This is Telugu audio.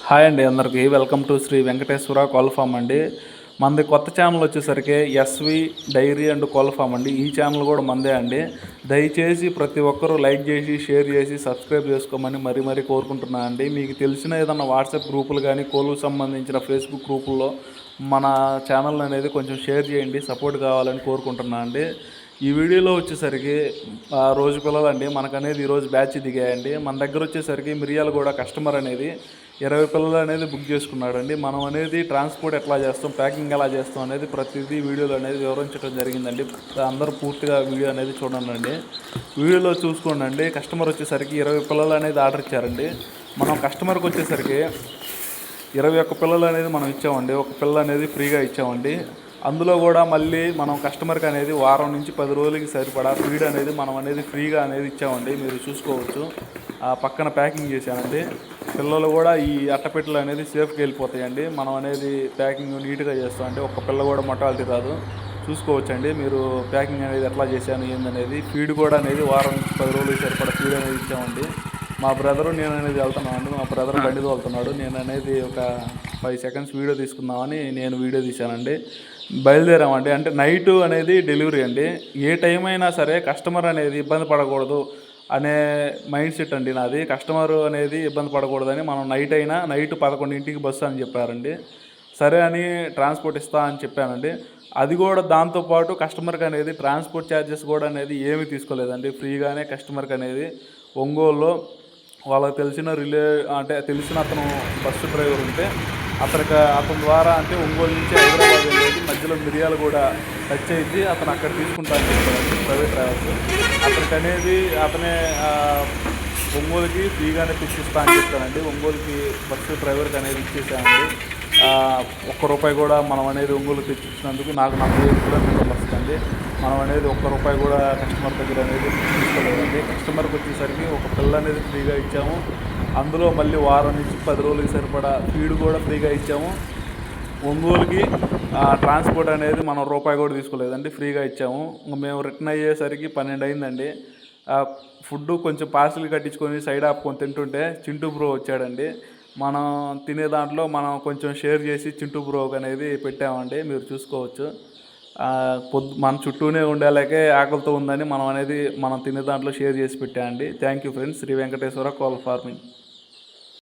హాయ్ అండి, అందరికీ వెల్కమ్ టు శ్రీ వెంకటేశ్వర కోళ్ళ ఫామ్ అండి. మనది కొత్త ఛానల్ వచ్చేసరికి ఎస్వి డైరీ అండ్ కోళ్ళ ఫామ్ అండి. ఈ ఛానల్ కూడా మందే అండి. దయచేసి ప్రతి ఒక్కరూ లైక్ చేసి షేర్ చేసి సబ్స్క్రైబ్ చేసుకోమని మరీ కోరుకుంటున్నాను అండి. మీకు తెలిసిన ఏదన్నా వాట్సాప్ గ్రూపులు కానీ కోళ్ళకు సంబంధించిన ఫేస్బుక్ గ్రూపుల్లో మన ఛానల్ అనేది కొంచెం షేర్ చేయండి, సపోర్ట్ కావాలని కోరుకుంటున్నాను అండి. ఈ వీడియోలో వచ్చేసరికి రోజు పిల్లలండి మనకనేది ఈరోజు బ్యాచ్ దిగాయండి. మన దగ్గర వచ్చేసరికి మిర్యాలగూడ కస్టమర్ అనేది 20 పిల్లలు అనేది బుక్ చేసుకున్నాడండి. మనం అనేది ట్రాన్స్పోర్ట్ ఎట్లా చేస్తాం, ప్యాకింగ్ ఎలా చేస్తాం అనేది ప్రతిదీ వీడియోలో అనేది వివరించడం జరిగిందండి. అందరూ పూర్తిగా వీడియో అనేది చూడండి. వీడియోలో చూసుకోండి. కస్టమర్ వచ్చేసరికి 20 పిల్లలు అనేది ఆర్డర్ ఇచ్చారండి. మనం కస్టమర్కి వచ్చేసరికి 21 పిల్లలు అనేది మనం ఇచ్చామండి. ఒక పిల్ల అనేది ఫ్రీగా ఇచ్చామండి. అందులో కూడా మళ్ళీ మనం కస్టమర్కి అనేది వారం నుంచి 10 రోజులకి సరిపడా ఫీడ్ అనేది మనం అనేది ఫ్రీగా అనేది ఇచ్చామండి. మీరు చూసుకోవచ్చు, ఆ పక్కన ప్యాకింగ్ చేశానండి. పిల్లలు కూడా ఈ అట్టపెట్టెలు అనేది సేఫ్గా వెళ్ళిపోతాయండి. మనం అనేది ప్యాకింగ్ నీట్గా చేస్తామండి. ఒక్క పిల్ల కూడా మొటాలిటీ రాదు. చూసుకోవచ్చండి మీరు ప్యాకింగ్ అనేది ఎట్లా చేశాను ఏందనేది. ఫీడ్ కూడా అనేది వారం నుంచి 10 రోజులకి సరిపడా ఫీడ్ అనేది ఇచ్చామండి. మా బ్రదరు నేను అనేది వెళ్తున్నాను అండి. మా బ్రదర్ బండి తోలుతున్నాడు. నేను అనేది ఒక 5 సెకండ్స్ వీడియో తీసుకుందామని నేను వీడియో తీశానండి. బయలుదేరామండి. అంటే నైటు అనేది డెలివరీ అండి. ఏ టైం అయినా సరే కస్టమర్ అనేది ఇబ్బంది పడకూడదు అనే మైండ్ సెట్ అండి నాది. కస్టమర్ అనేది ఇబ్బంది పడకూడదని మనం నైట్ 11ంటికి బస్సు అని చెప్పారండి. సరే అని ట్రాన్స్పోర్ట్ ఇస్తా అని చెప్పానండి. అది కూడా దాంతోపాటు కస్టమర్కి అనేది ట్రాన్స్పోర్ట్ ఛార్జెస్ కూడా అనేది ఏమీ తీసుకోలేదండి. ఫ్రీగానే కస్టమర్కి అనేది ఒంగోలులో వాళ్ళకి తెలిసిన అతను బస్సు డ్రైవర్ ఉంటే అతని ద్వారా అంటే ఒంగోలు నుంచి హైదరాబాద్ వెళ్ళేది మధ్యలో మిరియాలు కూడా టచ్ అయింది. అతను అక్కడ తీసుకుంటాను చెప్పారండి ప్రైవేట్ ట్రావెల్స్. అతనే ఒంగోలుకి ఫ్రీగానే తెచ్చిస్తా అని చెప్పానండి. ఒంగోలుకి బస్సు డ్రైవర్కి అనేది ఇచ్చేసానండి. ₹1 కూడా మనం అనేది ఒంగోలుకి తెచ్చిచ్చినందుకు నాకు 45 కిలోమీటర్లు వస్తుందండి. మనం అనేది ₹1 కూడా కస్టమర్ దగ్గర అనేది తీసుకోలేదండి. కస్టమర్కి వచ్చేసరికి ఒక పిల్ల అనేది ఫ్రీగా ఇచ్చాము. అందులో మళ్ళీ వారం నుంచి 10 రోజులకి సరిపడా ఫీడ్ కూడా ఫ్రీగా ఇచ్చాము. ఒంగోలుకి ట్రాన్స్పోర్ట్ అనేది మనం ₹1 కూడా తీసుకోలేదండి, ఫ్రీగా ఇచ్చాము. మేము రిటర్న్ అయ్యేసరికి 12 అయిందండి. ఫుడ్ కొంచెం పార్సిల్ కట్టించుకొని సైడ్ ఆపుకొని తింటుంటే చింటూ బ్రో వచ్చాడండి. మనం తినే దాంట్లో మనం కొంచెం షేర్ చేసి చింటూ బ్రోకి అనేది పెట్టామండి. మీరు చూసుకోవచ్చు. మన చుట్టూనే ఉండేలాగే ఆకలితో ఉందని మనం తినే దాంట్లో షేర్ చేసి పెట్టామండి. Thank you friends. Sri Venkateswara కోళ్ళ ఫార్మింగ్.